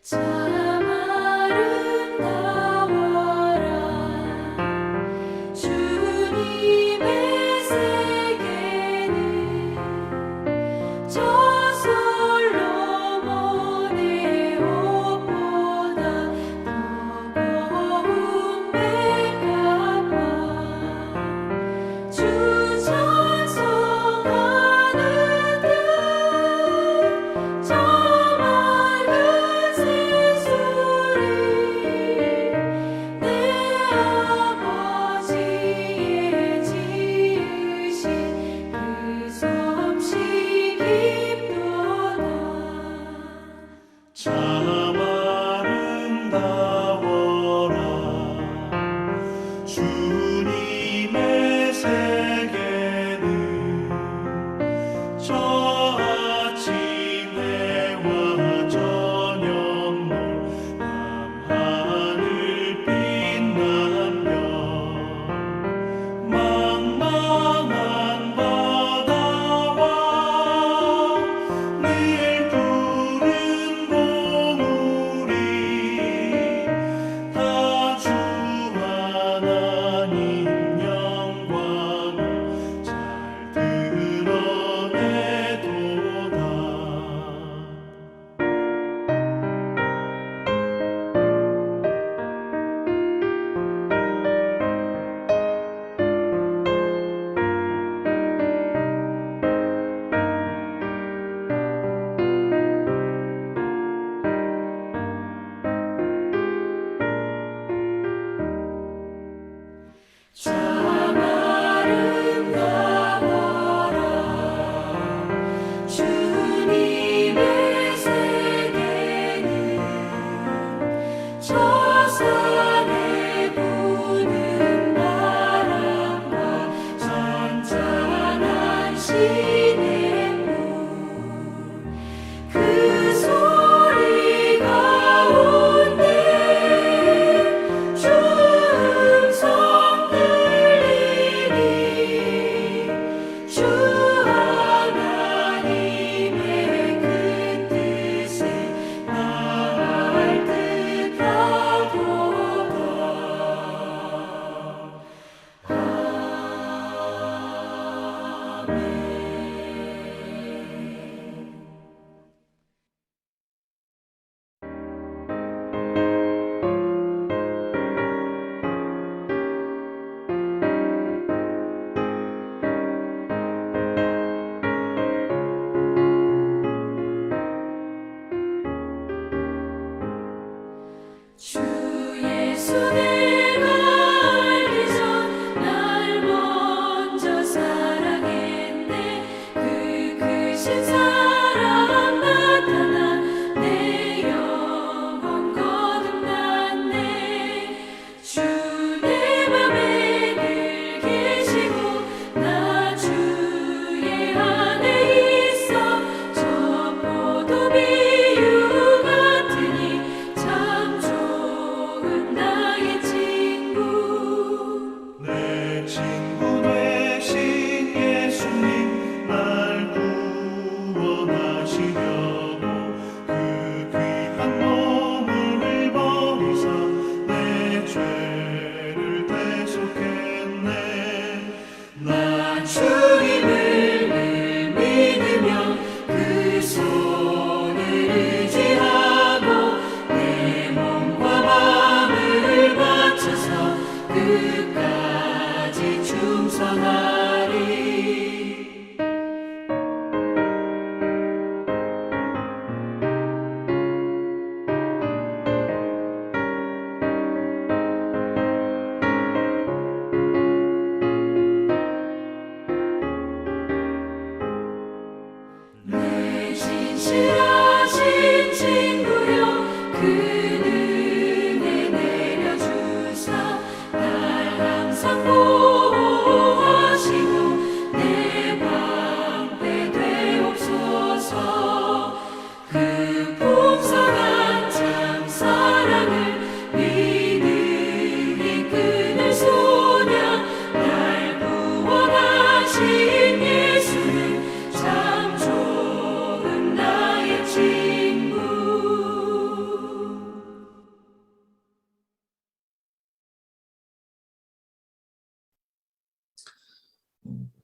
참 아름다워라 주님의 세계는 저 솔로몬의 옷보다 더 고운 백합화 주 찬송하는 듯 참 아름다워라 주님의 세계는 저 아침 해와 저녁 밤하늘 빛나며 망망한 바다와 늘 푸른 봉우리 다 주 하나님 영광을 잘 드러내도다. 참 아름다워라 주님의 세계는 저 산에 부는 바람과 잔잔한 시냇물 그 소리 가운데 주 음성 주 하나님의 그 뜻에 나을 듯하도다. 아멘. 주 예수 내가 알기 전 날 먼저 사랑했네 그 크신 사랑 나타나 내 영혼 거듭났네 주 내 맘에 늘 계시고 나 주의 안에 있어 저 포도 비유 같으니 참 좋은 나의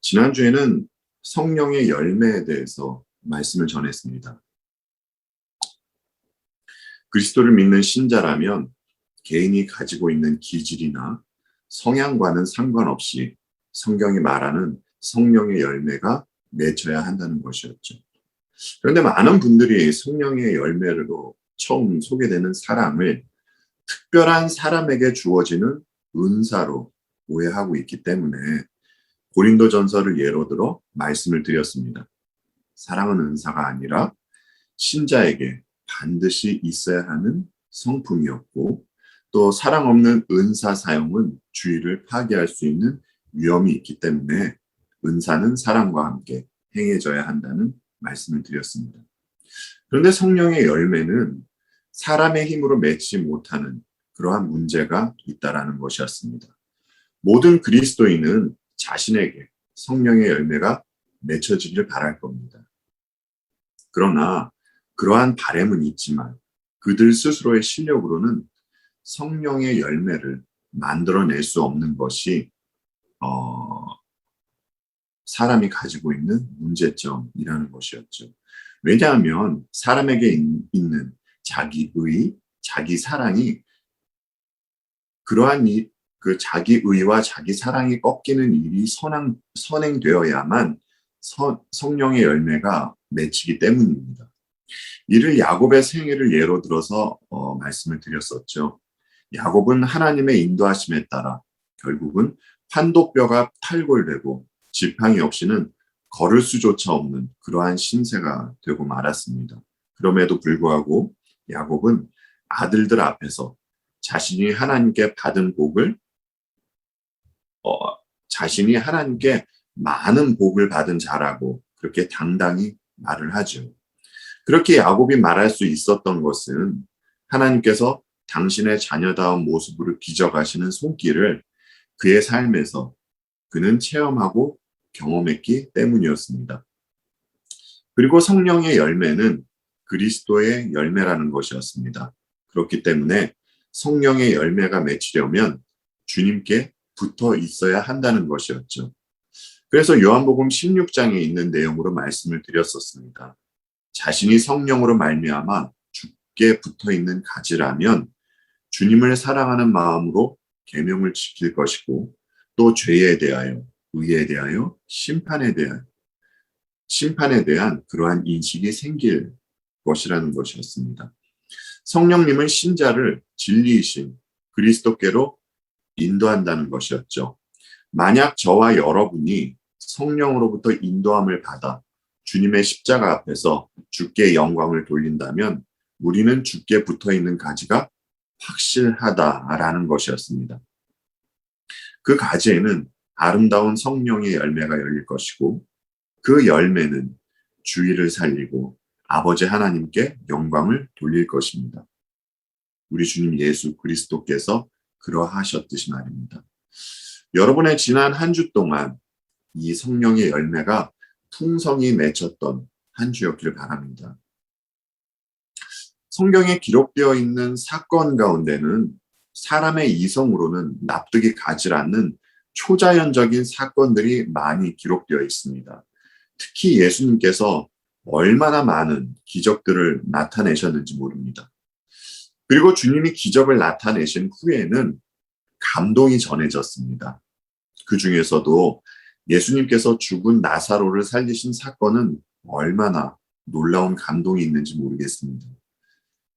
지난주에는 성령의 열매에 대해서 말씀을 전했습니다. 그리스도를 믿는 신자라면 개인이 가지고 있는 기질이나 성향과는 상관없이 성경이 말하는 성령의 열매가 맺혀야 한다는 것이었죠. 그런데 많은 분들이 성령의 열매로 처음 소개되는 사람을 특별한 사람에게 주어지는 은사로 오해하고 있기 때문에 고린도전서를 예로 들어 말씀을 드렸습니다. 사랑은 은사가 아니라 신자에게 반드시 있어야 하는 성품이었고, 또 사랑 없는 은사 사용은 주의를 파괴할 수 있는 위험이 있기 때문에 은사는 사랑과 함께 행해져야 한다는 말씀을 드렸습니다. 그런데 성령의 열매는 사람의 힘으로 맺지 못하는 그러한 문제가 있다라는 것이었습니다. 모든 그리스도인은 자신에게 성령의 열매가 맺혀지길 바랄 겁니다. 그러나 그러한 바람은 있지만 그들 스스로의 실력으로는 성령의 열매를 만들어낼 수 없는 것이 사람이 가지고 있는 문제점이라는 것이었죠. 왜냐하면 사람에게 있는 자기의, 자기 사랑이 그러한 그 자기 의와 자기 사랑이 꺾이는 일이 선행되어야만 성령의 열매가 맺히기 때문입니다. 이를 야곱의 생애를 예로 들어서 말씀을 드렸었죠. 야곱은 하나님의 인도하심에 따라 결국은 환도뼈가 탈골되고 지팡이 없이는 걸을 수조차 없는 그러한 신세가 되고 말았습니다. 그럼에도 불구하고 야곱은 아들들 앞에서 자신이 하나님께 받은 복을 자신이 하나님께 많은 복을 받은 자라고 그렇게 당당히 말을 하죠. 그렇게 야곱이 말할 수 있었던 것은 하나님께서 당신의 자녀다운 모습으로 빚어가시는 손길을 그의 삶에서 그는 체험하고 경험했기 때문이었습니다. 그리고 성령의 열매는 그리스도의 열매라는 것이었습니다. 그렇기 때문에 성령의 열매가 맺히려면 주님께 붙어 있어야 한다는 것이었죠. 그래서 요한복음 16장에 있는 내용으로 말씀을 드렸었습니다. 자신이 성령으로 말미암아 주께 붙어 있는 가지라면 주님을 사랑하는 마음으로 계명을 지킬 것이고 또 죄에 대하여, 의에 대하여, 심판에 대한 그러한 인식이 생길 것이라는 것이었습니다. 성령님은 신자를 진리이신 그리스도께로 인도한다는 것이었죠. 만약 저와 여러분이 성령으로부터 인도함을 받아 주님의 십자가 앞에서 주께 영광을 돌린다면 우리는 주께 붙어있는 가지가 확실하다라는 것이었습니다. 그 가지에는 아름다운 성령의 열매가 열릴 것이고 그 열매는 주의를 살리고 아버지 하나님께 영광을 돌릴 것입니다. 우리 주님 예수 그리스도께서 그러하셨듯이 말입니다. 여러분의 지난 한 주 동안 이 성령의 열매가 풍성히 맺혔던 한 주였길 바랍니다. 성경에 기록되어 있는 사건 가운데는 사람의 이성으로는 납득이 가지 않는 초자연적인 사건들이 많이 기록되어 있습니다. 특히 예수님께서 얼마나 많은 기적들을 나타내셨는지 모릅니다. 그리고 주님이 기적을 나타내신 후에는 감동이 전해졌습니다. 그 중에서도 예수님께서 죽은 나사로를 살리신 사건은 얼마나 놀라운 감동이 있는지 모르겠습니다.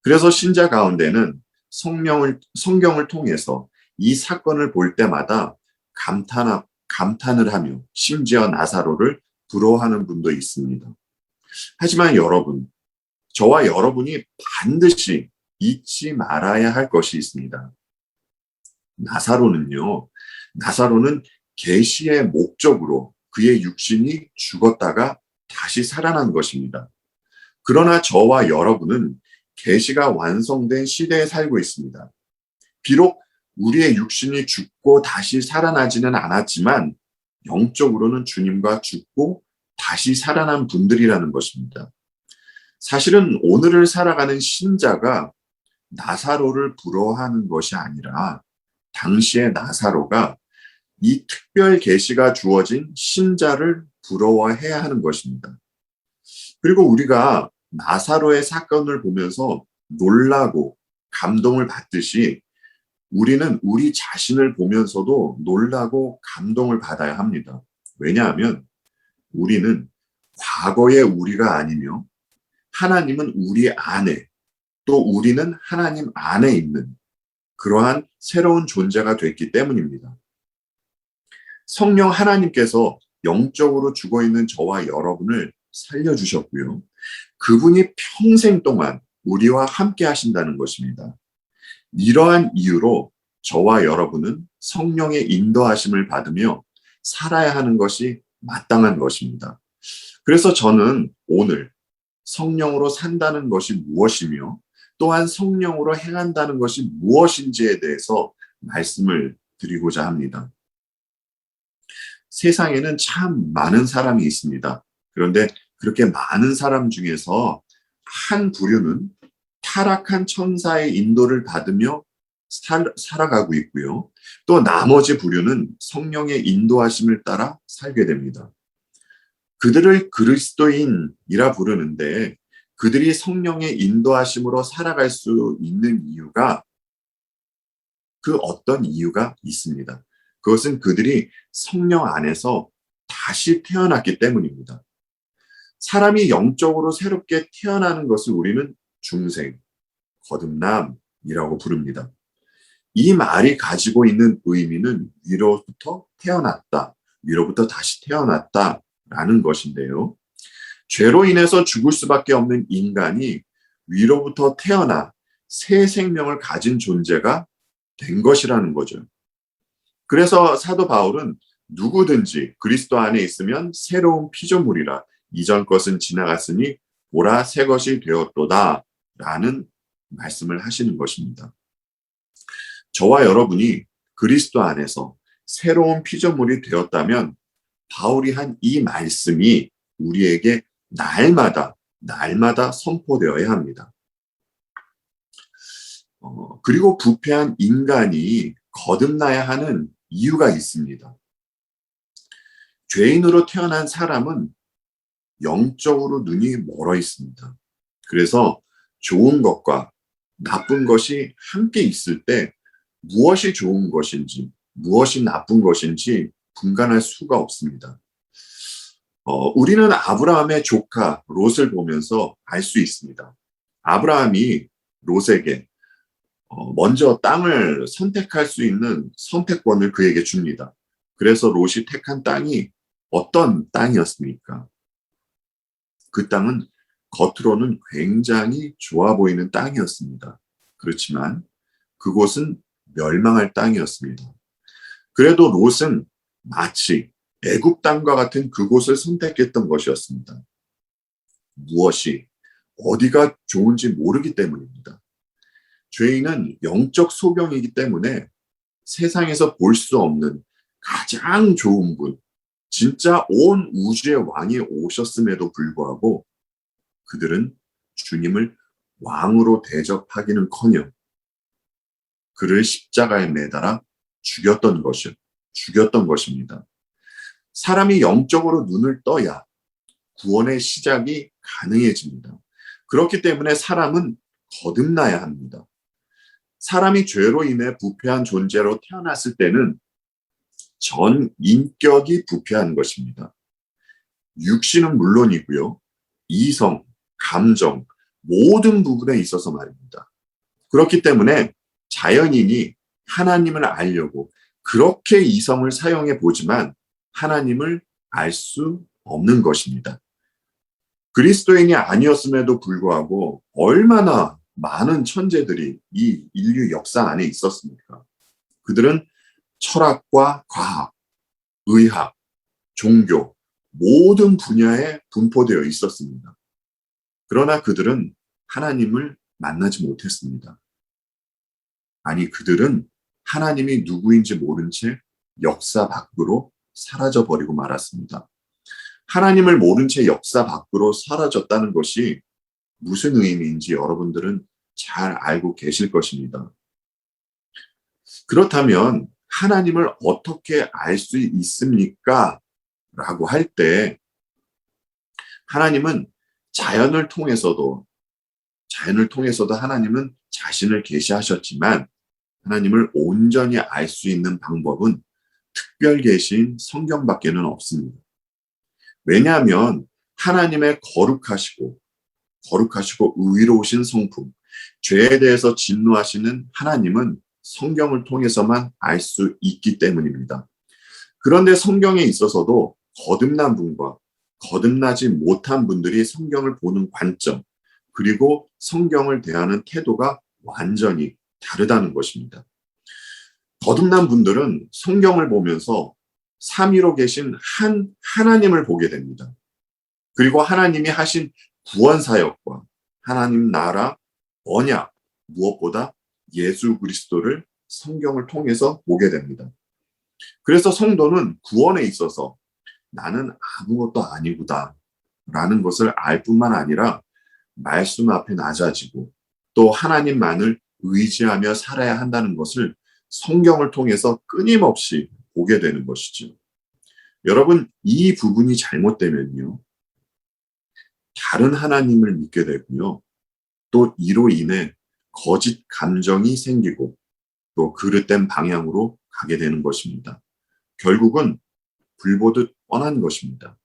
그래서 신자 가운데는 성경을 통해서 이 사건을 볼 때마다 감탄을 하며 심지어 나사로를 부러워하는 분도 있습니다. 하지만 여러분, 저와 여러분이 반드시 잊지 말아야 할 것이 있습니다. 나사로는 계시의 목적으로 그의 육신이 죽었다가 다시 살아난 것입니다. 그러나 저와 여러분은 계시가 완성된 시대에 살고 있습니다. 비록 우리의 육신이 죽고 다시 살아나지는 않았지만 영적으로는 주님과 죽고 다시 살아난 분들이라는 것입니다. 사실은 오늘을 살아가는 신자가 나사로를 부러워하는 것이 아니라 당시의 나사로가 이 특별 계시가 주어진 신자를 부러워해야 하는 것입니다. 그리고 우리가 나사로의 사건을 보면서 놀라고 감동을 받듯이 우리는 우리 자신을 보면서도 놀라고 감동을 받아야 합니다. 왜냐하면 우리는 과거의 우리가 아니며 하나님은 우리 안에, 또 우리는 하나님 안에 있는 그러한 새로운 존재가 됐기 때문입니다. 성령 하나님께서 영적으로 죽어 있는 저와 여러분을 살려주셨고요. 그분이 평생 동안 우리와 함께 하신다는 것입니다. 이러한 이유로 저와 여러분은 성령의 인도하심을 받으며 살아야 하는 것이 마땅한 것입니다. 그래서 저는 오늘 성령으로 산다는 것이 무엇이며 또한 성령으로 행한다는 것이 무엇인지에 대해서 말씀을 드리고자 합니다. 세상에는 참 많은 사람이 있습니다. 그런데 그렇게 많은 사람 중에서 한 부류는 타락한 천사의 인도를 받으며 살아가고 있고요. 또 나머지 부류는 성령의 인도하심을 따라 살게 됩니다. 그들을 그리스도인이라 부르는데 그들이 성령의 인도하심으로 살아갈 수 있는 이유가 그 어떤 이유가 있습니다. 그것은 그들이 성령 안에서 다시 태어났기 때문입니다. 사람이 영적으로 새롭게 태어나는 것을 우리는 중생, 거듭남이라고 부릅니다. 이 말이 가지고 있는 의미는 위로부터 태어났다, 위로부터 다시 태어났다라는 것인데요. 죄로 인해서 죽을 수밖에 없는 인간이 위로부터 태어나 새 생명을 가진 존재가 된 것이라는 거죠. 그래서 사도 바울은 누구든지 그리스도 안에 있으면 새로운 피조물이라 이전 것은 지나갔으니 보라 새 것이 되었도다 라는 말씀을 하시는 것입니다. 저와 여러분이 그리스도 안에서 새로운 피조물이 되었다면 바울이 한 이 말씀이 우리에게 날마다 선포되어야 합니다. 그리고 부패한 인간이 거듭나야 하는 이유가 있습니다. 죄인으로 태어난 사람은 영적으로 눈이 멀어 있습니다. 그래서 좋은 것과 나쁜 것이 함께 있을 때 무엇이 좋은 것인지 무엇이 나쁜 것인지 분간할 수가 없습니다. 우리는 아브라함의 조카 롯을 보면서 알 수 있습니다. 아브라함이 롯에게 먼저 땅을 선택할 수 있는 선택권을 그에게 줍니다. 그래서 롯이 택한 땅이 어떤 땅이었습니까? 그 땅은 겉으로는 굉장히 좋아 보이는 땅이었습니다. 그렇지만 그곳은 멸망할 땅이었습니다. 그래도 롯은 마치 애굽 땅과 같은 그곳을 선택했던 것이었습니다. 무엇이 어디가 좋은지 모르기 때문입니다. 죄인은 영적 소경이기 때문에 세상에서 볼 수 없는 가장 좋은 분, 진짜 온 우주의 왕이 오셨음에도 불구하고 그들은 주님을 왕으로 대접하기는커녕 그를 십자가에 매달아 죽였던 것입니다. 사람이 영적으로 눈을 떠야 구원의 시작이 가능해집니다. 그렇기 때문에 사람은 거듭나야 합니다. 사람이 죄로 인해 부패한 존재로 태어났을 때는 전 인격이 부패한 것입니다. 육신은 물론이고요. 이성, 감정, 모든 부분에 있어서 말입니다. 그렇기 때문에 자연인이 하나님을 알려고 그렇게 이성을 사용해 보지만 하나님을 알 수 없는 것입니다. 그리스도인이 아니었음에도 불구하고 얼마나 많은 천재들이 이 인류 역사 안에 있었습니까? 그들은 철학과 과학, 의학, 종교, 모든 분야에 분포되어 있었습니다. 그러나 그들은 하나님을 만나지 못했습니다. 아니, 그들은 하나님이 누구인지 모른 채 역사 밖으로 사라져버리고 말았습니다. 하나님을 모른 채 역사 밖으로 사라졌다는 것이 무슨 의미인지 여러분들은 잘 알고 계실 것입니다. 그렇다면 하나님을 어떻게 알 수 있습니까? 라고 할 때 하나님은 자연을 통해서도 하나님은 자신을 계시하셨지만 하나님을 온전히 알 수 있는 방법은 특별 계시인 성경밖에는 없습니다. 왜냐하면 하나님의 거룩하시고 의로우신 성품, 죄에 대해서 진노하시는 하나님은 성경을 통해서만 알 수 있기 때문입니다. 그런데 성경에 있어서도 거듭난 분과 거듭나지 못한 분들이 성경을 보는 관점, 그리고 성경을 대하는 태도가 완전히 다르다는 것입니다. 거듭난 분들은 성경을 보면서 삼위로 계신 한 하나님을 보게 됩니다. 그리고 하나님이 하신 구원 사역과 하나님 나라, 언약, 무엇보다 예수 그리스도를 성경을 통해서 보게 됩니다. 그래서 성도는 구원에 있어서 나는 아무것도 아니구나 라는 것을 알 뿐만 아니라 말씀 앞에 낮아지고 또 하나님만을 의지하며 살아야 한다는 것을 성경을 통해서 끊임없이 보게 되는 것이죠. 여러분, 이 부분이 잘못되면요, 다른 하나님을 믿게 되고요, 또 이로 인해 거짓 감정이 생기고 또 그릇된 방향으로 가게 되는 것입니다. 결국은 불보듯 뻔한 것입니다.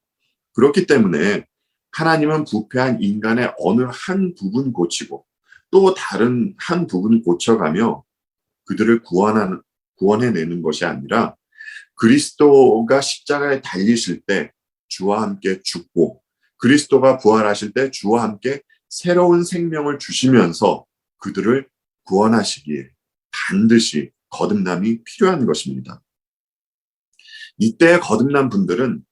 그렇기 때문에 하나님은 부패한 인간의 어느 한 부분 고치고 또 다른 한 부분 고쳐가며 그들을 구원해내는 것이 아니라 그리스도가 십자가에 달리실 때 주와 함께 죽고 그리스도가 부활하실 때 주와 함께 새로운 생명을 주시면서 그들을 구원하시기에 반드시 거듭남이 필요한 것입니다. 이때 거듭난 분들은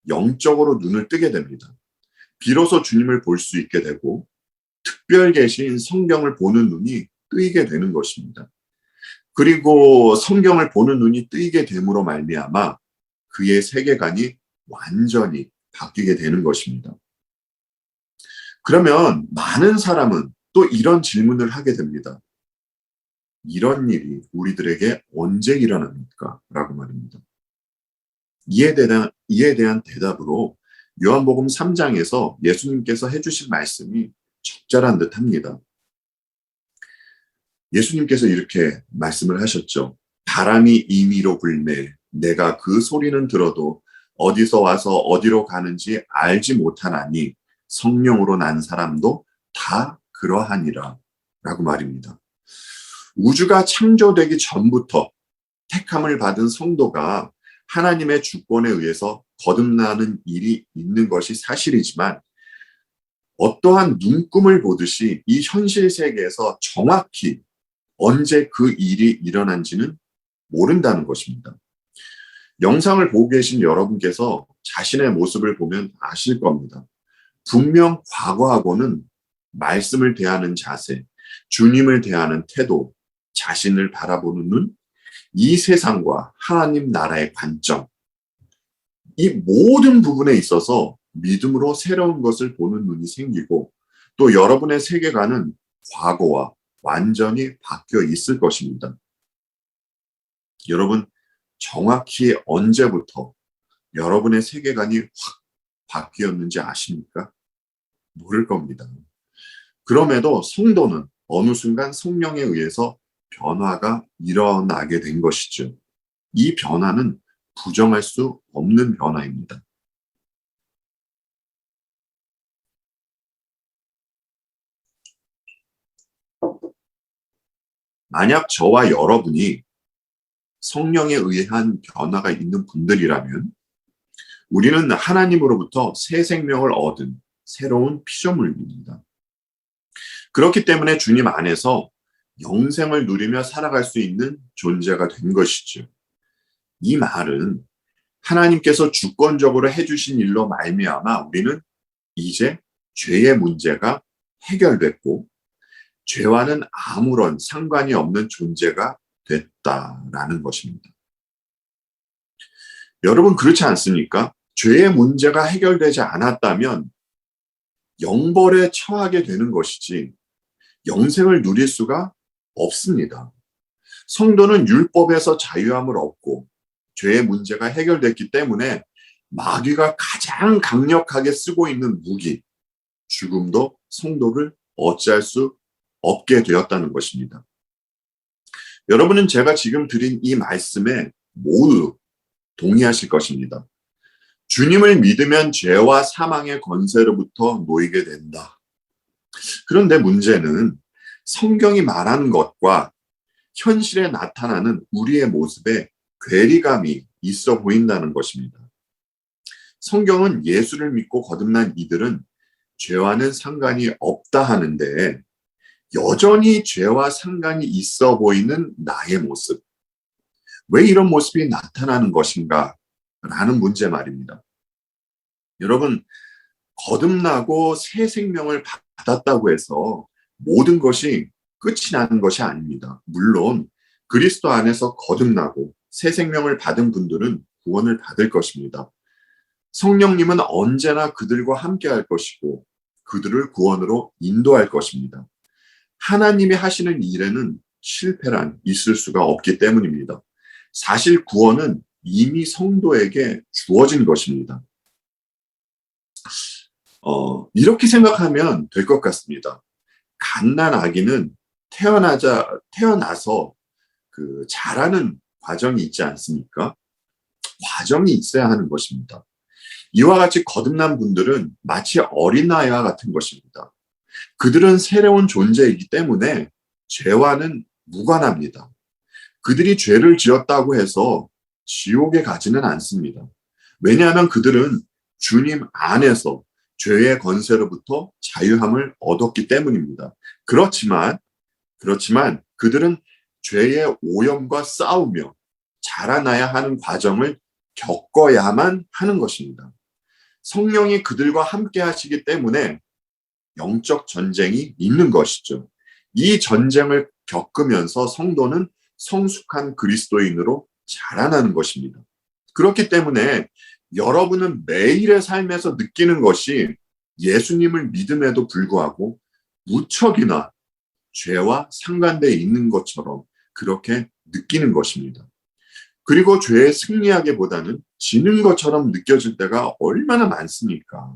영적으로 눈을 뜨게 됩니다. 비로소 주님을 볼 수 있게 되고 특별 계시인 성경을 보는 눈이 뜨이게 되는 것입니다. 그리고 성경을 보는 눈이 뜨이게 됨으로 말미암아 그의 세계관이 완전히 바뀌게 되는 것입니다. 그러면 많은 사람은 또 이런 질문을 하게 됩니다. 이런 일이 우리들에게 언제 일어납니까? 라고 말입니다. 이에 대한 대답으로 요한복음 3장에서 예수님께서 해주신 말씀이 적절한 듯합니다. 예수님께서 이렇게 말씀을 하셨죠. 바람이 임의로 불매 내가 그 소리는 들어도 어디서 와서 어디로 가는지 알지 못하나니 성령으로 난 사람도 다 그러하니라 라고 말입니다. 우주가 창조되기 전부터 택함을 받은 성도가 하나님의 주권에 의해서 거듭나는 일이 있는 것이 사실이지만 어떠한 눈금을 보듯이 이 현실 세계에서 정확히 언제 그 일이 일어난지는 모른다는 것입니다. 영상을 보고 계신 여러분께서 자신의 모습을 보면 아실 겁니다. 분명 과거하고는 말씀을 대하는 자세, 주님을 대하는 태도, 자신을 바라보는 눈, 이 세상과 하나님 나라의 관점, 이 모든 부분에 있어서 믿음으로 새로운 것을 보는 눈이 생기고 또 여러분의 세계관은 과거와 완전히 바뀌어 있을 것입니다. 여러분, 정확히 언제부터 여러분의 세계관이 확 바뀌었는지 아십니까? 모를 겁니다. 그럼에도 성도는 어느 순간 성령에 의해서 변화가 일어나게 된 것이죠. 이 변화는 부정할 수 없는 변화입니다. 만약 저와 여러분이 성령에 의한 변화가 있는 분들이라면 우리는 하나님으로부터 새 생명을 얻은 새로운 피조물입니다. 그렇기 때문에 주님 안에서 영생을 누리며 살아갈 수 있는 존재가 된 것이죠. 이 말은 하나님께서 주권적으로 해주신 일로 말미암아 우리는 이제 죄의 문제가 해결됐고 죄와는 아무런 상관이 없는 존재가 됐다라는 것입니다. 여러분 그렇지 않습니까? 죄의 문제가 해결되지 않았다면 영벌에 처하게 되는 것이지 영생을 누릴 수가 없습니다. 성도는 율법에서 자유함을 얻고 죄의 문제가 해결됐기 때문에 마귀가 가장 강력하게 쓰고 있는 무기, 죽음도 성도를 어찌할 수 없게 되었다는 것입니다. 여러분은 제가 지금 드린 이 말씀에 모두 동의하실 것입니다. 주님을 믿으면 죄와 사망의 권세로부터 놓이게 된다. 그런데 문제는 성경이 말하는 것과 현실에 나타나는 우리의 모습에 괴리감이 있어 보인다는 것입니다. 성경은 예수를 믿고 거듭난 이들은 죄와는 상관이 없다 하는데 여전히 죄와 상관이 있어 보이는 나의 모습. 왜 이런 모습이 나타나는 것인가? 라는 문제 말입니다. 여러분, 거듭나고 새 생명을 받았다고 해서 모든 것이 끝이 나는 것이 아닙니다. 물론 그리스도 안에서 거듭나고 새 생명을 받은 분들은 구원을 받을 것입니다. 성령님은 언제나 그들과 함께 할 것이고 그들을 구원으로 인도할 것입니다. 하나님이 하시는 일에는 실패란 있을 수가 없기 때문입니다. 사실 구원은 이미 성도에게 주어진 것입니다. 이렇게 생각하면 될 것 같습니다. 갓난 아기는 태어나서 자라는 과정이 있지 않습니까? 과정이 있어야 하는 것입니다. 이와 같이 거듭난 분들은 마치 어린아이와 같은 것입니다. 그들은 새로운 존재이기 때문에 죄와는 무관합니다. 그들이 죄를 지었다고 해서 지옥에 가지는 않습니다. 왜냐하면 그들은 주님 안에서 죄의 권세로부터 자유함을 얻었기 때문입니다. 그렇지만 그들은 죄의 오염과 싸우며 자라나야 하는 과정을 겪어야만 하는 것입니다. 성령이 그들과 함께 하시기 때문에 영적 전쟁이 있는 것이죠. 이 전쟁을 겪으면서 성도는 성숙한 그리스도인으로 자라나는 것입니다. 그렇기 때문에 여러분은 매일의 삶에서 느끼는 것이 예수님을 믿음에도 불구하고 무척이나 죄와 상관되어 있는 것처럼 그렇게 느끼는 것입니다. 그리고 죄에 승리하기보다는 지는 것처럼 느껴질 때가 얼마나 많습니까?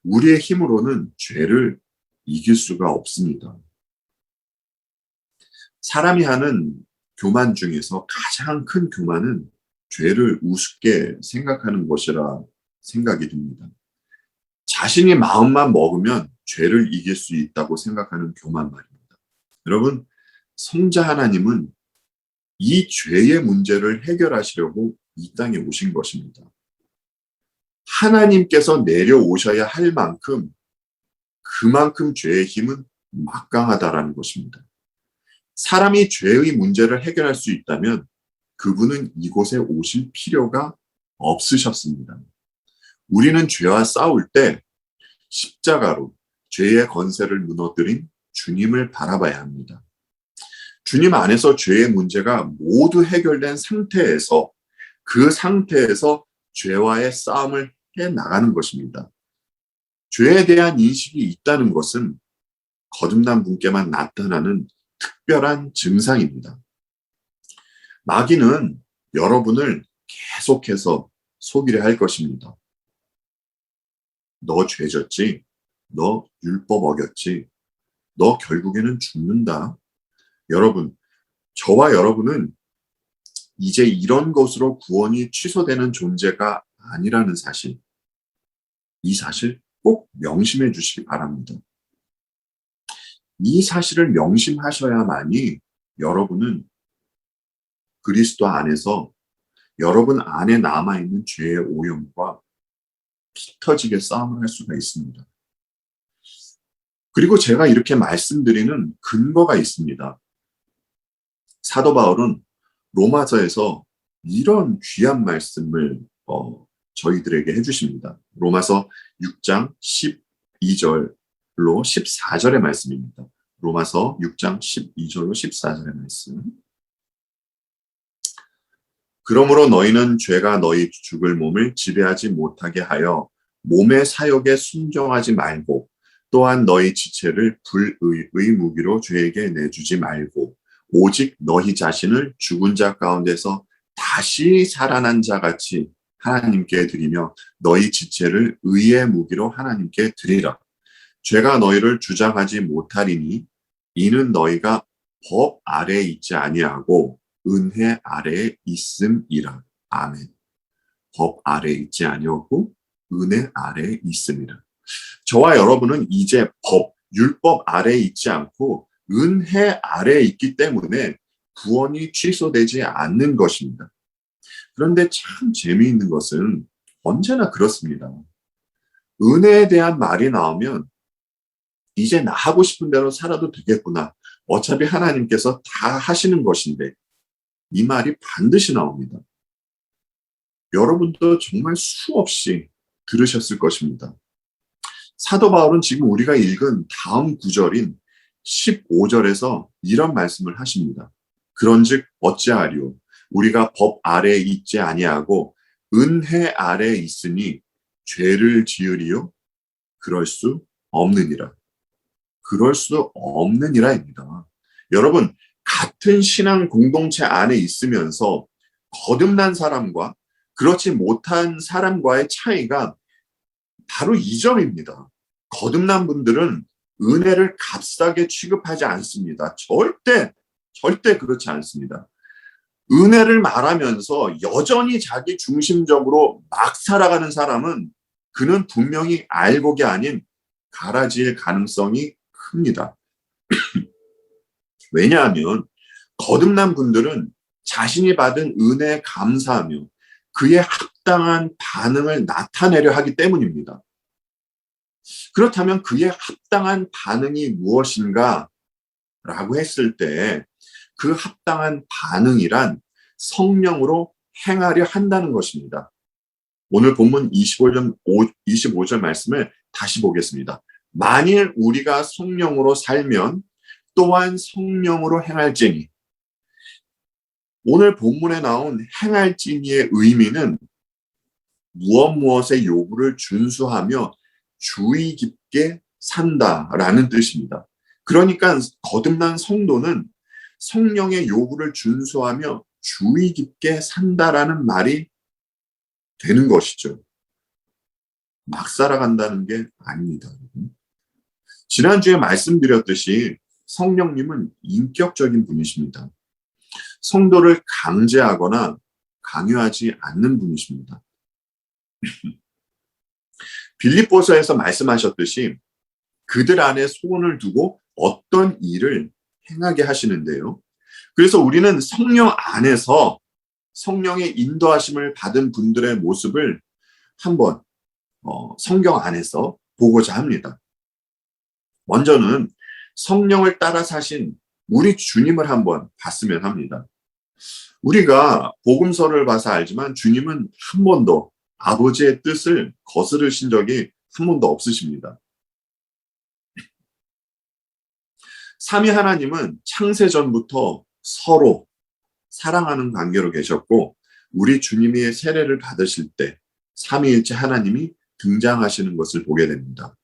우리의 힘으로는 죄를 이길 수가 없습니다. 사람이 하는 교만 중에서 가장 큰 교만은 죄를 우습게 생각하는 것이라 생각이 듭니다. 자신이 마음만 먹으면 죄를 이길 수 있다고 생각하는 교만 말입니다. 여러분, 성자 하나님은 이 죄의 문제를 해결하시려고 이 땅에 오신 것입니다. 하나님께서 내려오셔야 할 만큼 그만큼 죄의 힘은 막강하다라는 것입니다. 사람이 죄의 문제를 해결할 수 있다면 그분은 이곳에 오실 필요가 없으셨습니다. 우리는 죄와 싸울 때 십자가로 죄의 권세를 무너뜨린 주님을 바라봐야 합니다. 주님 안에서 죄의 문제가 모두 해결된 상태에서 그 상태에서 죄와의 싸움을 해 나가는 것입니다. 죄에 대한 인식이 있다는 것은 거듭난 분께만 나타나는 특별한 증상입니다. 마귀는 여러분을 계속해서 속이려 할 것입니다. 너 죄졌지? 너 율법 어겼지? 너 결국에는 죽는다. 여러분, 저와 여러분은 이제 이런 것으로 구원이 취소되는 존재가 아니라는 사실, 이 사실 꼭 명심해 주시기 바랍니다. 이 사실을 명심하셔야만이 여러분은 그리스도 안에서 여러분 안에 남아있는 죄의 오염과 피 터지게 싸움을 할 수가 있습니다. 그리고 제가 이렇게 말씀드리는 근거가 있습니다. 사도 바울은 로마서에서 이런 귀한 말씀을 저희들에게 해주십니다. 로마서 6장 12절로 14절의 말씀입니다. 로마서 6장 12절로 14절의 말씀. 그러므로 너희는 죄가 너희 죽을 몸을 지배하지 못하게 하여 몸의 사욕에 순종하지 말고 또한 너희 지체를 불의의 무기로 죄에게 내주지 말고 오직 너희 자신을 죽은 자 가운데서 다시 살아난 자 같이 하나님께 드리며 너희 지체를 의의 무기로 하나님께 드리라. 죄가 너희를 주장하지 못하리니 이는 너희가 법 아래에 있지 아니하고 은혜 아래에 있음이라. 아멘. 법 아래에 있지 아니하고 은혜 아래에 있음이라. 저와 여러분은 이제 법, 율법 아래에 있지 않고 은혜 아래에 있기 때문에 구원이 취소되지 않는 것입니다. 그런데 참 재미있는 것은 언제나 그렇습니다. 은혜에 대한 말이 나오면 이제 나 하고 싶은 대로 살아도 되겠구나. 어차피 하나님께서 다 하시는 것인데 이 말이 반드시 나옵니다. 여러분도 정말 수없이 들으셨을 것입니다. 사도 바울은 지금 우리가 읽은 다음 구절인 15절에서 이런 말씀을 하십니다. 그런즉 어찌하리요? 우리가 법 아래에 있지 아니하고 은혜 아래에 있으니 죄를 지으리요? 그럴 수 없느니라. 그럴 수 없느니라입니다. 여러분, 같은 신앙 공동체 안에 있으면서 거듭난 사람과 그렇지 못한 사람과의 차이가 바로 이 점입니다. 거듭난 분들은 은혜를 값싸게 취급하지 않습니다. 절대 그렇지 않습니다. 은혜를 말하면서 여전히 자기 중심적으로 막 살아가는 사람은 그는 분명히 알곡이 아닌 가라지일 가능성이 큽니다. 왜냐하면 거듭난 분들은 자신이 받은 은혜에 감사하며 그에 합당한 반응을 나타내려 하기 때문입니다. 그렇다면 그에 합당한 반응이 무엇인가? 라고 했을 때 그 합당한 반응이란 성령으로 행하려 한다는 것입니다. 오늘 본문 25절 말씀을 다시 보겠습니다. 만일 우리가 성령으로 살면 또한 성령으로 행할지니. 오늘 본문에 나온 행할지니의 의미는 무엇의 요구를 준수하며 주의 깊게 산다라는 뜻입니다. 그러니까 거듭난 성도는 성령의 요구를 준수하며 주의 깊게 산다라는 말이 되는 것이죠. 막 살아간다는 게 아닙니다. 지난주에 말씀드렸듯이 성령님은 인격적인 분이십니다. 성도를 강제하거나 강요하지 않는 분이십니다. 빌립보서에서 말씀하셨듯이 그들 안에 소원을 두고 어떤 일을 행하게 하시는데요. 그래서 우리는 성령 안에서 성령의 인도하심을 받은 분들의 모습을 한번 성경 안에서 보고자 합니다. 먼저는 성령을 따라 사신 우리 주님을 한번 봤으면 합니다. 우리가 복음서를 봐서 알지만 주님은 한 번도 아버지의 뜻을 거스르신 적이 한 번도 없으십니다. 삼위 하나님은 창세전부터 서로 사랑하는 관계로 계셨고 우리 주님이 세례를 받으실 때 삼위일체 하나님이 등장하시는 것을 보게 됩니다.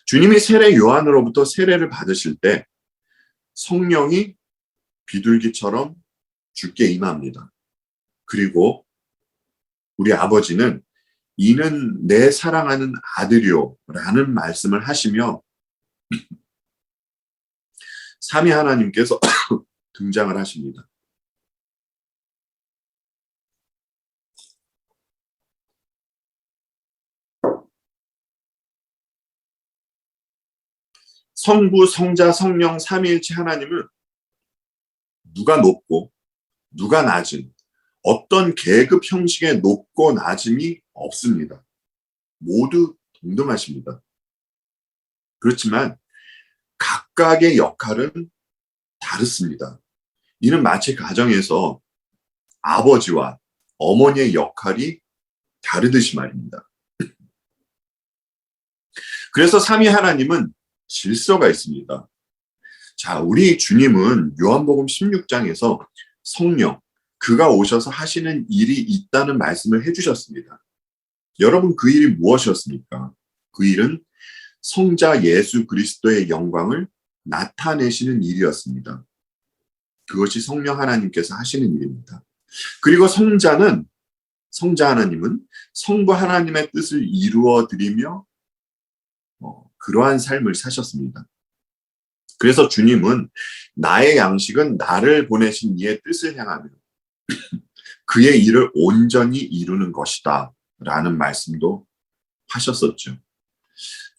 주님이 세례 요한으로부터 세례를 받으실 때 성령이 비둘기처럼 주께 임합니다. 그리고 우리 아버지는 이는 내 사랑하는 아들이요 라는 말씀을 하시며 삼위 하나님께서 등장을 하십니다. 성부, 성자, 성령, 삼위일체 하나님은 누가 높고 누가 낮은 어떤 계급 형식의 높고 낮음이 없습니다. 모두 동등하십니다. 그렇지만 각각의 역할은 다릅니다. 이는 마치 가정에서 아버지와 어머니의 역할이 다르듯이 말입니다. 그래서 삼위 하나님은 질서가 있습니다. 자, 우리 주님은 요한복음 16장에서 성령, 그가 오셔서 하시는 일이 있다는 말씀을 해주셨습니다. 여러분, 그 일이 무엇이었습니까? 그 일은 성자 예수 그리스도의 영광을 나타내시는 일이었습니다. 그것이 성령 하나님께서 하시는 일입니다. 그리고 성자 하나님은 성부 하나님의 뜻을 이루어 드리며 그러한 삶을 사셨습니다. 그래서 주님은 나의 양식은 나를 보내신 이의 뜻을 향하며 그의 일을 온전히 이루는 것이다 라는 말씀도 하셨었죠.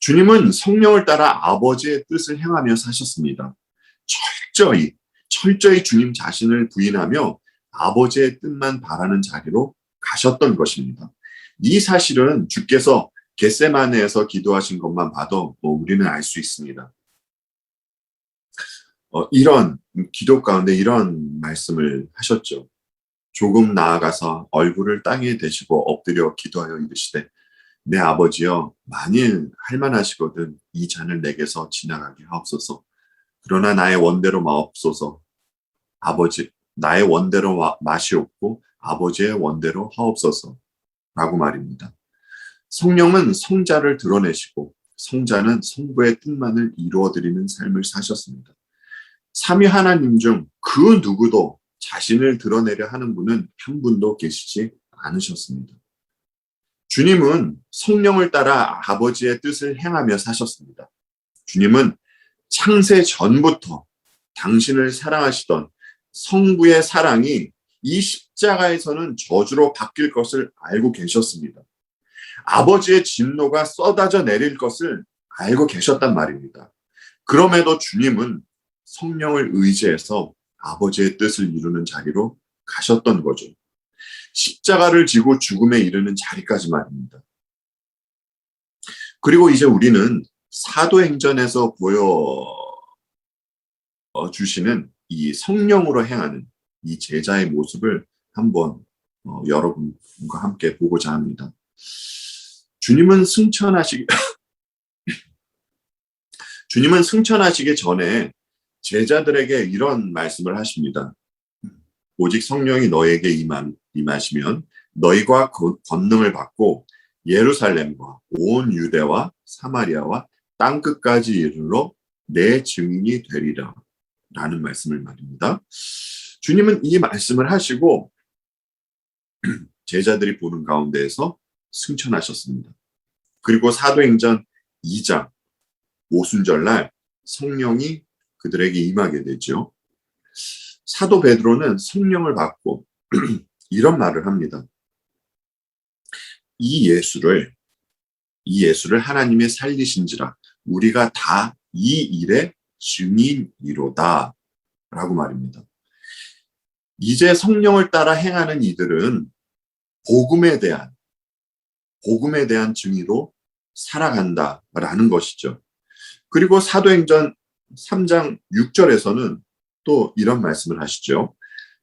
주님은 성령을 따라 아버지의 뜻을 행하며 사셨습니다. 철저히 주님 자신을 부인하며 아버지의 뜻만 바라는 자리로 가셨던 것입니다. 이 사실은 주께서 겟세마네에서 기도하신 것만 봐도 우리는 알 수 있습니다. 이런 기도 가운데 이런 말씀을 하셨죠. 조금 나아가서 얼굴을 땅에 대시고 엎드려 기도하여 이르시되 내 아버지여 만일 할만하시거든 이 잔을 내게서 지나가게 하옵소서. 그러나 나의 원대로 마옵소서. 아버지 나의 원대로 마시옵고 아버지의 원대로 하옵소서 라고 말입니다. 성령은 성자를 드러내시고 성자는 성부의 뜻만을 이루어드리는 삶을 사셨습니다. 삼위 하나님 중 그 누구도 자신을 드러내려 하는 분은 한 분도 계시지 않으셨습니다. 주님은 성령을 따라 아버지의 뜻을 행하며 사셨습니다. 주님은 창세 전부터 당신을 사랑하시던 성부의 사랑이 이 십자가에서는 저주로 바뀔 것을 알고 계셨습니다. 아버지의 진노가 쏟아져 내릴 것을 알고 계셨단 말입니다. 그럼에도 주님은 성령을 의지해서 아버지의 뜻을 이루는 자리로 가셨던 거죠. 십자가를 지고 죽음에 이르는 자리까지 말입니다. 그리고 이제 우리는 사도행전에서 보여주시는 이 성령으로 행하는 이 제자의 모습을 한번 여러분과 함께 보고자 합니다. 주님은 승천하시기 전에 제자들에게 이런 말씀을 하십니다. 오직 성령이 너에게 임하시면 너희가 권능을 받고 예루살렘과 온 유대와 사마리아와 땅끝까지 이르러 내 증인이 되리라 라는 말씀을 말입니다. 주님은 이 말씀을 하시고 제자들이 보는 가운데에서 승천하셨습니다. 그리고 사도행전 2장 오순절날 성령이 그들에게 임하게 되죠. 사도 베드로는 성령을 받고 이런 말을 합니다. 이 예수를 하나님의 살리신지라 우리가 다 이 일의 증인이로다 라고 말입니다. 이제 성령을 따라 행하는 이들은 복음에 대한 증의로 살아간다라는 것이죠. 그리고 사도행전 3장 6절에서는 또 이런 말씀을 하시죠.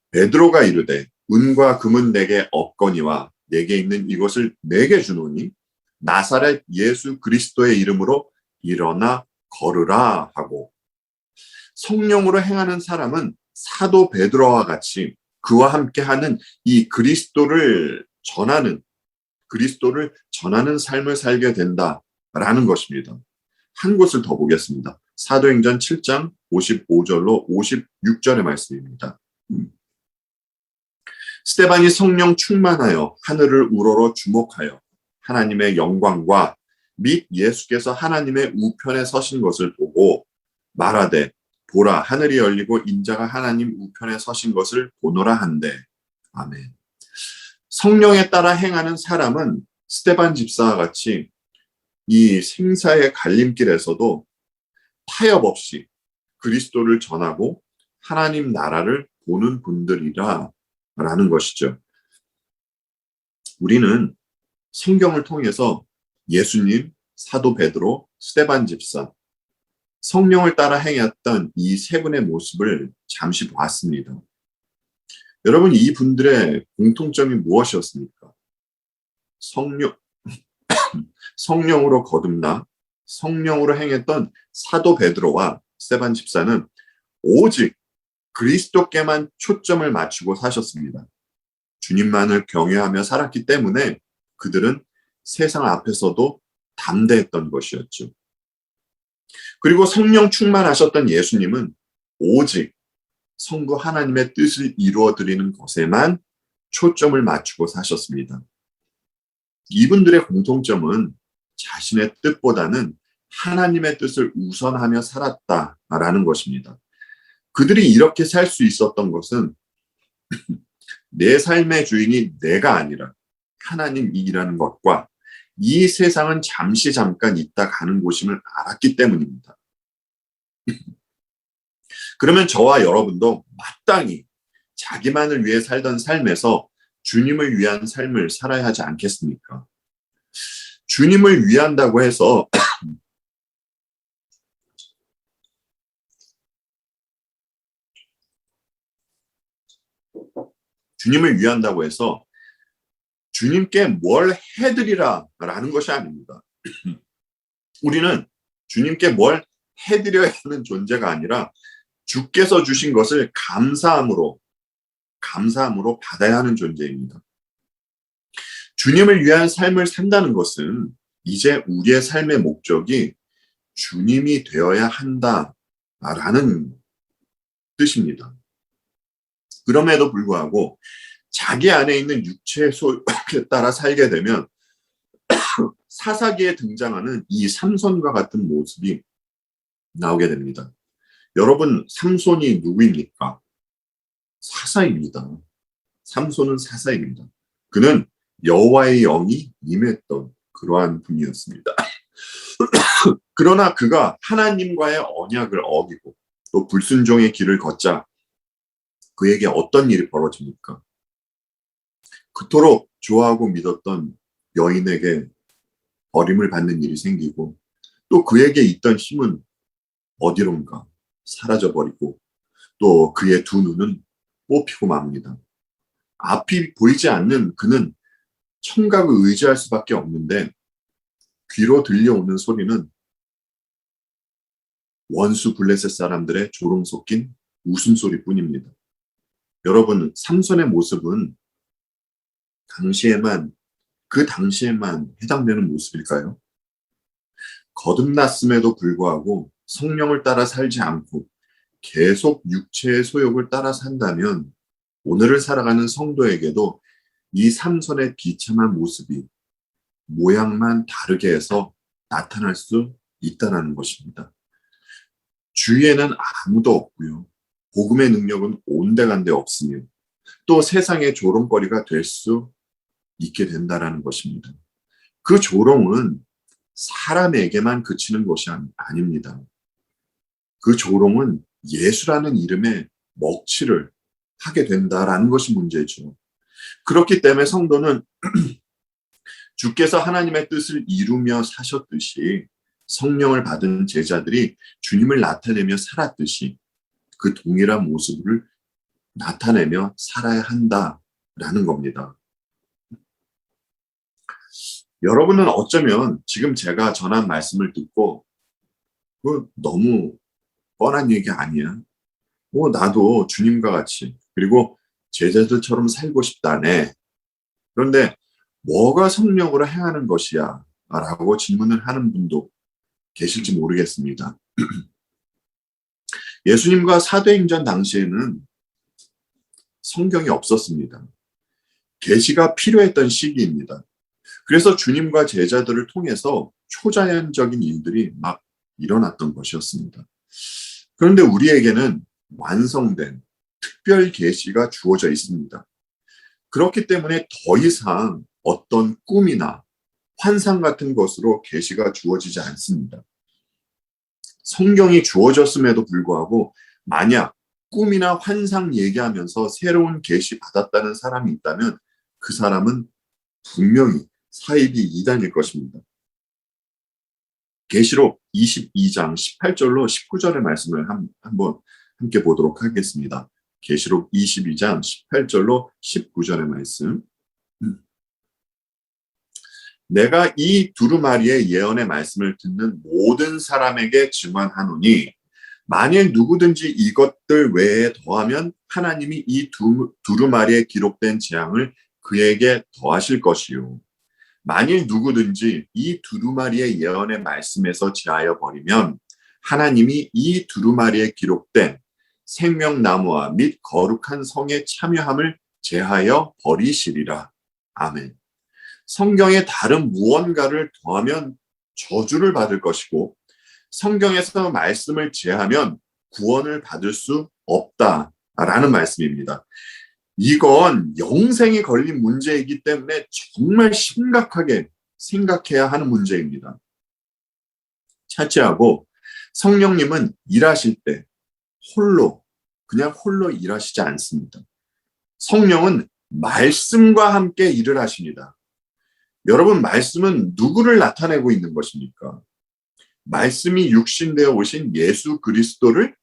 베드로가 이르되 은과 금은 내게 없거니와 내게 있는 이것을 내게 주노니 나사렛 예수 그리스도의 이름으로 일어나 걸으라 하고 성령으로 행하는 사람은 사도 베드로와 같이 그와 함께하는 이 그리스도를 전하는 삶을 살게 된다라는 것입니다. 한 곳을 더 보겠습니다. 사도행전 7장 55절로 56절의 말씀입니다. 스데반이 성령 충만하여 하늘을 우러러 주목하여 하나님의 영광과 및 예수께서 하나님의 우편에 서신 것을 보고 말하되 보라 하늘이 열리고 인자가 하나님 우편에 서신 것을 보노라 한대. 아멘. 성령에 따라 행하는 사람은 스데반 집사와 같이 이 생사의 갈림길에서도 타협 없이 그리스도를 전하고 하나님 나라를 보는 분들이라 라는 것이죠. 우리는 성경을 통해서 예수님, 사도 베드로, 스데반 집사, 성령을 따라 행했던 이 세 분의 모습을 잠시 보았습니다. 여러분, 이 분들의 공통점이 무엇이었습니까? 성령으로 거듭나 성령으로 행했던 사도 베드로와 스데반 집사는 오직 그리스도께만 초점을 맞추고 사셨습니다. 주님만을 경외하며 살았기 때문에 그들은 세상 앞에서도 담대했던 것이었죠. 그리고 성령 충만하셨던 예수님은 오직 성부 하나님의 뜻을 이루어드리는 것에만 초점을 맞추고 사셨습니다. 이분들의 공통점은 자신의 뜻보다는 하나님의 뜻을 우선하며 살았다라는 것입니다. 그들이 이렇게 살 수 있었던 것은 내 삶의 주인이 내가 아니라 하나님이라는 것과 이 세상은 잠시 잠깐 있다 가는 곳임을 알았기 때문입니다. 그러면 저와 여러분도 마땅히 자기만을 위해 살던 삶에서 주님을 위한 삶을 살아야 하지 않겠습니까? 주님을 위한다고 해서 주님을 위한다고 해서 주님께 뭘 해드리라 라는 것이 아닙니다. 우리는 주님께 뭘 해드려야 하는 존재가 아니라 주께서 주신 것을 감사함으로 받아야 하는 존재입니다. 주님을 위한 삶을 산다는 것은 이제 우리의 삶의 목적이 주님이 되어야 한다라는 뜻입니다. 그럼에도 불구하고 자기 안에 있는 육체의 소욕에 따라 살게 되면 사사기에 등장하는 이 삼손과 같은 모습이 나오게 됩니다. 여러분, 삼손이 누구입니까? 사사입니다. 삼손은 사사입니다. 그는 여호와의 영이 임했던 그러한 분이었습니다. 그러나 그가 하나님과의 언약을 어기고 또 불순종의 길을 걷자 그에게 어떤 일이 벌어집니까? 그토록 좋아하고 믿었던 여인에게 버림을 받는 일이 생기고 또 그에게 있던 힘은 어디론가 사라져버리고 또 그의 두 눈은 뽑히고 맙니다. 앞이 보이지 않는 그는 청각을 의지할 수밖에 없는데 귀로 들려오는 소리는 원수 블레셋 사람들의 조롱 섞인 웃음소리뿐입니다. 여러분, 삼손의 모습은 그 당시에만 해당되는 모습일까요? 거듭났음에도 불구하고 성령을 따라 살지 않고 계속 육체의 소욕을 따라 산다면 오늘을 살아가는 성도에게도 이 삼손의 비참한 모습이 모양만 다르게 해서 나타날 수 있다는 것입니다. 주위에는 아무도 없고요. 복음의 능력은 온데간데 없으며 또 세상의 조롱거리가 될 수 있게 된다는 것입니다. 그 조롱은 사람에게만 그치는 것이 아닙니다. 그 조롱은 예수라는 이름에 먹칠을 하게 된다라는 것이 문제죠. 그렇기 때문에 성도는 주께서 하나님의 뜻을 이루며 사셨듯이 성령을 받은 제자들이 주님을 나타내며 살았듯이 그 동일한 모습을 나타내며 살아야 한다라는 겁니다. 여러분은 어쩌면 지금 제가 전한 말씀을 듣고 너무 뻔한 얘기 아니야? 나도 주님과 같이 그리고 제자들처럼 살고 싶다네. 그런데 뭐가 성령으로 행하는 것이야? 라고 질문을 하는 분도 계실지 모르겠습니다. 예수님과 사도행전 당시에는 성경이 없었습니다. 계시가 필요했던 시기입니다. 그래서 주님과 제자들을 통해서 초자연적인 일들이 막 일어났던 것이었습니다. 그런데 우리에게는 완성된 특별 계시가 주어져 있습니다. 그렇기 때문에 더 이상 어떤 꿈이나 환상 같은 것으로 계시가 주어지지 않습니다. 성경이 주어졌음에도 불구하고 만약 꿈이나 환상 얘기하면서 새로운 계시 받았다는 사람이 있다면 그 사람은 분명히 사이비 이단일 것입니다. 계시록 22장 18절로 19절의 말씀을 한번 함께 보도록 하겠습니다. 계시록 22장 18절로 19절의 말씀. 내가 이 두루마리의 예언의 말씀을 듣는 모든 사람에게 증언하노니 만일 누구든지 이것들 외에 더하면 하나님이 이 두루마리에 기록된 재앙을 그에게 더하실 것이요. 만일 누구든지 이 두루마리의 예언의 말씀에서 제하여 버리면 하나님이 이 두루마리에 기록된 생명나무와 및 거룩한 성에 참여함을 제하여 버리시리라. 아멘. 성경에 다른 무언가를 더하면 저주를 받을 것이고 성경에서 말씀을 제하면 구원을 받을 수 없다라는 말씀입니다. 이건 영생에 걸린 문제이기 때문에 정말 심각하게 생각해야 하는 문제입니다. 차치하고 성령님은 일하실 때 그냥 홀로 일하시지 않습니다. 성령은 말씀과 함께 일을 하십니다. 여러분, 말씀은 누구를 나타내고 있는 것입니까? 말씀이 육신되어 오신 예수 그리스도를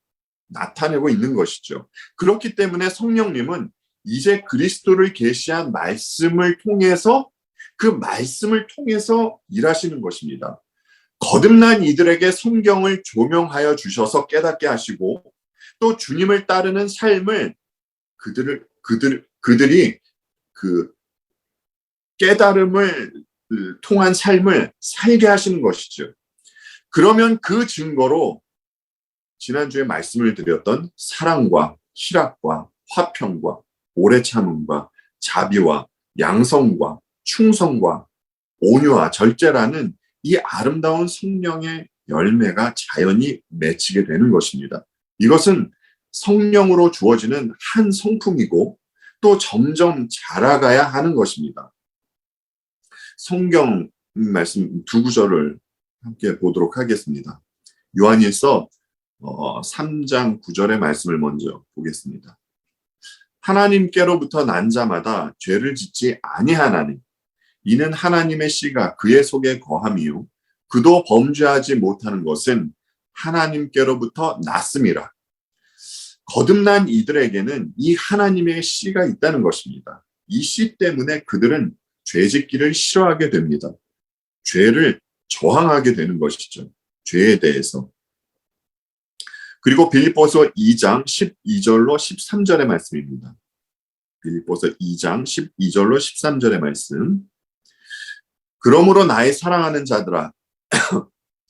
나타내고 있는 것이죠. 그렇기 때문에 성령님은 이제 그리스도를 계시한 말씀을 통해서 그 말씀을 통해서 일하시는 것입니다. 거듭난 이들에게 성경을 조명하여 주셔서 깨닫게 하시고 또 주님을 따르는 삶을 그들이 그 깨달음을 통한 삶을 살게 하시는 것이죠. 그러면 그 증거로 지난주에 말씀을 드렸던 사랑과 희락과 화평과 오래 참음과 자비와 양성과 충성과 온유와 절제라는 이 아름다운 성령의 열매가 자연히 맺히게 되는 것입니다. 이것은 성령으로 주어지는 한 성품이고 또 점점 자라가야 하는 것입니다. 성경 말씀 두 구절을 함께 보도록 하겠습니다. 요한일서 3장 9절의 말씀을 먼저 보겠습니다. 하나님께로부터 난 자마다 죄를 짓지 아니하나니 이는 하나님의 씨가 그의 속에 거함이요 그도 범죄하지 못하는 것은 하나님께로부터 났음이라. 거듭난 이들에게는 이 하나님의 씨가 있다는 것입니다. 이 씨 때문에 그들은 죄짓기를 싫어하게 됩니다. 죄를 저항하게 되는 것이죠. 죄에 대해서. 그리고 빌립보서 2장 12절로 13절의 말씀입니다. 빌립보서 2장 12절로 13절의 말씀. 그러므로 나의 사랑하는 자들아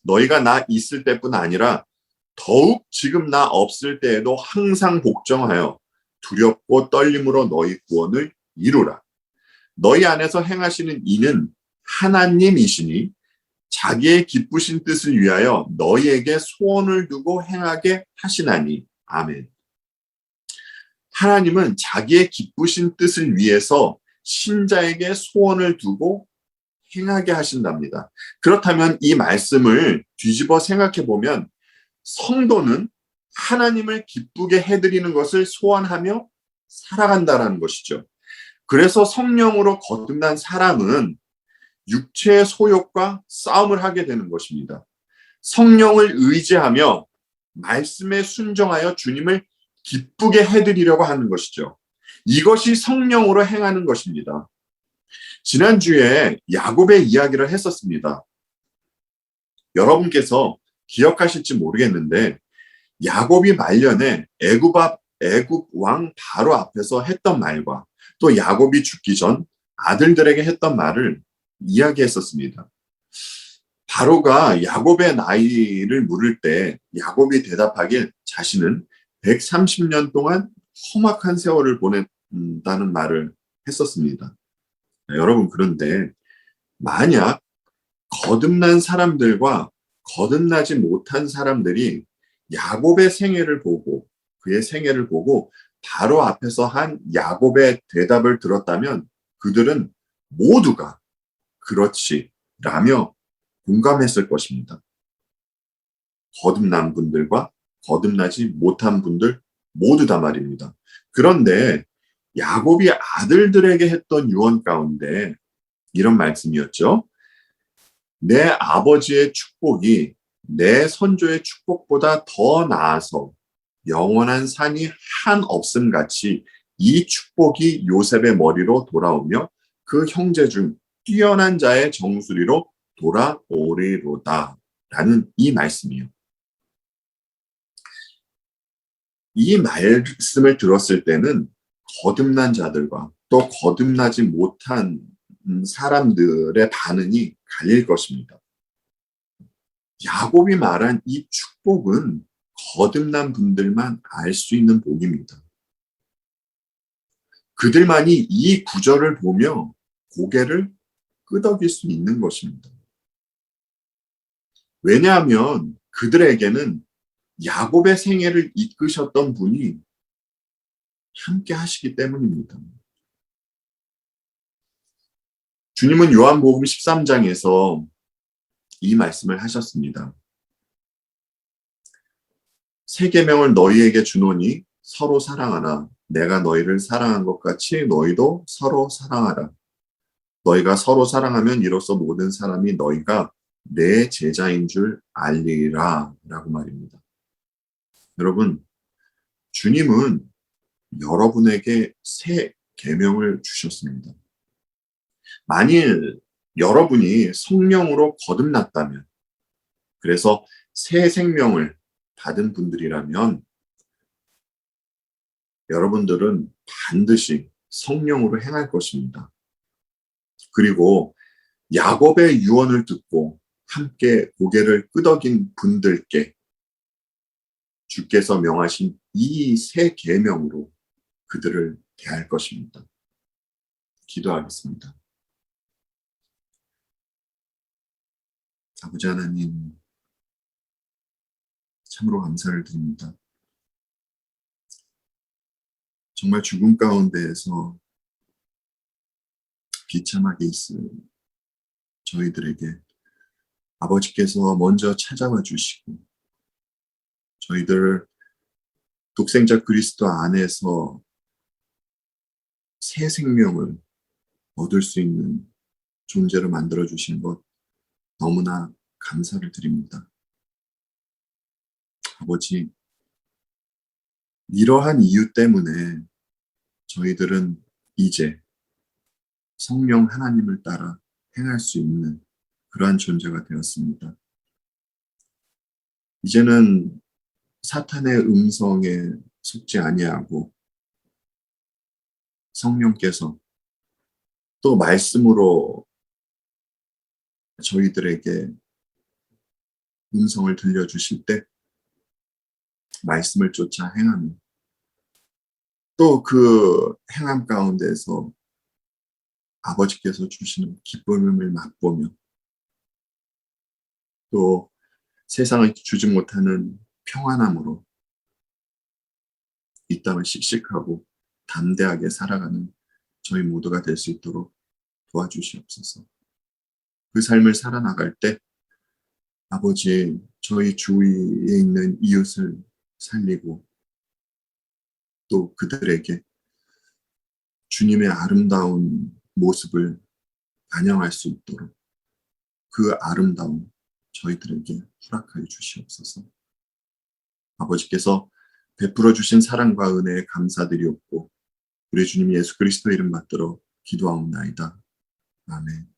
너희가 나 있을 때뿐 아니라 더욱 지금 나 없을 때에도 항상 복종하여 두렵고 떨림으로 너희 구원을 이루라. 너희 안에서 행하시는 이는 하나님이시니 자기의 기쁘신 뜻을 위하여 너희에게 소원을 두고 행하게 하시나니. 아멘. 하나님은 자기의 기쁘신 뜻을 위해서 신자에게 소원을 두고 행하게 하신답니다. 그렇다면 이 말씀을 뒤집어 생각해 보면 성도는 하나님을 기쁘게 해드리는 것을 소원하며 살아간다는 것이죠. 그래서 성령으로 거듭난 사람은 육체의 소욕과 싸움을 하게 되는 것입니다. 성령을 의지하며 말씀에 순종하여 주님을 기쁘게 해드리려고 하는 것이죠. 이것이 성령으로 행하는 것입니다. 지난주에 야곱의 이야기를 했었습니다. 여러분께서 기억하실지 모르겠는데 야곱이 말년에 애굽 왕 바로 앞에서 했던 말과 또 야곱이 죽기 전 아들들에게 했던 말을 이야기했었습니다. 바로가 야곱의 나이를 물을 때 야곱이 대답하길 자신은 130년 동안 험악한 세월을 보냈다는 말을 했었습니다. 여러분, 그런데 만약 거듭난 사람들과 거듭나지 못한 사람들이 야곱의 생애를 보고 그의 생애를 보고 바로 앞에서 한 야곱의 대답을 들었다면 그들은 모두가 그렇지 라며 공감했을 것입니다. 거듭난 분들과 거듭나지 못한 분들 모두 다 말입니다. 그런데 야곱이 아들들에게 했던 유언 가운데 이런 말씀이었죠. 내 아버지의 축복이 내 선조의 축복보다 더 나아서 영원한 산이 한 없음 같이 이 축복이 요셉의 머리로 돌아오며 그 형제 중 뛰어난 자의 정수리로 돌아오리로다 라는 이 말씀이요. 이 말씀을 들었을 때는 거듭난 자들과 또 거듭나지 못한 사람들의 반응이 갈릴 것입니다. 야곱이 말한 이 축복은 거듭난 분들만 알 수 있는 복입니다. 그들만이 이 구절을 보며 고개를 끄덕일 수 있는 것입니다. 왜냐하면 그들에게는 야곱의 생애를 이끄셨던 분이 함께 하시기 때문입니다. 주님은 요한복음 13장에서 이 말씀을 하셨습니다. 새 계명을 너희에게 주노니 서로 사랑하라. 내가 너희를 사랑한 것 같이 너희도 서로 사랑하라. 너희가 서로 사랑하면 이로써 모든 사람이 너희가 내 제자인 줄 알리라 라고 말입니다. 여러분, 주님은 여러분에게 새 계명을 주셨습니다. 만일 여러분이 성령으로 거듭났다면, 그래서 새 생명을 받은 분들이라면 여러분들은 반드시 성령으로 행할 것입니다. 그리고 야곱의 유언을 듣고 함께 고개를 끄덕인 분들께 주께서 명하신 이 새 계명으로 그들을 대할 것입니다. 기도하겠습니다. 아버지 하나님, 참으로 감사를 드립니다. 정말 죽음 가운데에서 비참하게 있을 저희들에게 아버지께서 먼저 찾아와 주시고 저희들 독생자 그리스도 안에서 새 생명을 얻을 수 있는 존재로 만들어 주신 것 너무나 감사를 드립니다. 아버지, 이러한 이유 때문에 저희들은 이제 성령 하나님을 따라 행할 수 있는 그러한 존재가 되었습니다. 이제는 사탄의 음성에 속지 아니하고 성령께서 또 말씀으로 저희들에게 음성을 들려주실 때 말씀을 쫓아 행하며 또 그 행함 가운데서 아버지께서 주시는 기쁨을 맛보며 또 세상을 주지 못하는 평안함으로 이 땅을 씩씩하고 담대하게 살아가는 저희 모두가 될 수 있도록 도와주시옵소서. 그 삶을 살아나갈 때 아버지, 저희 주위에 있는 이웃을 살리고 또 그들에게 주님의 아름다운 모습을 반영할 수 있도록 그 아름다움 저희들에게 허락하여 주시옵소서. 아버지께서 베풀어 주신 사랑과 은혜에 감사드리옵고 우리 주님 예수 그리스도 이름 받들어 기도하옵나이다. 아멘.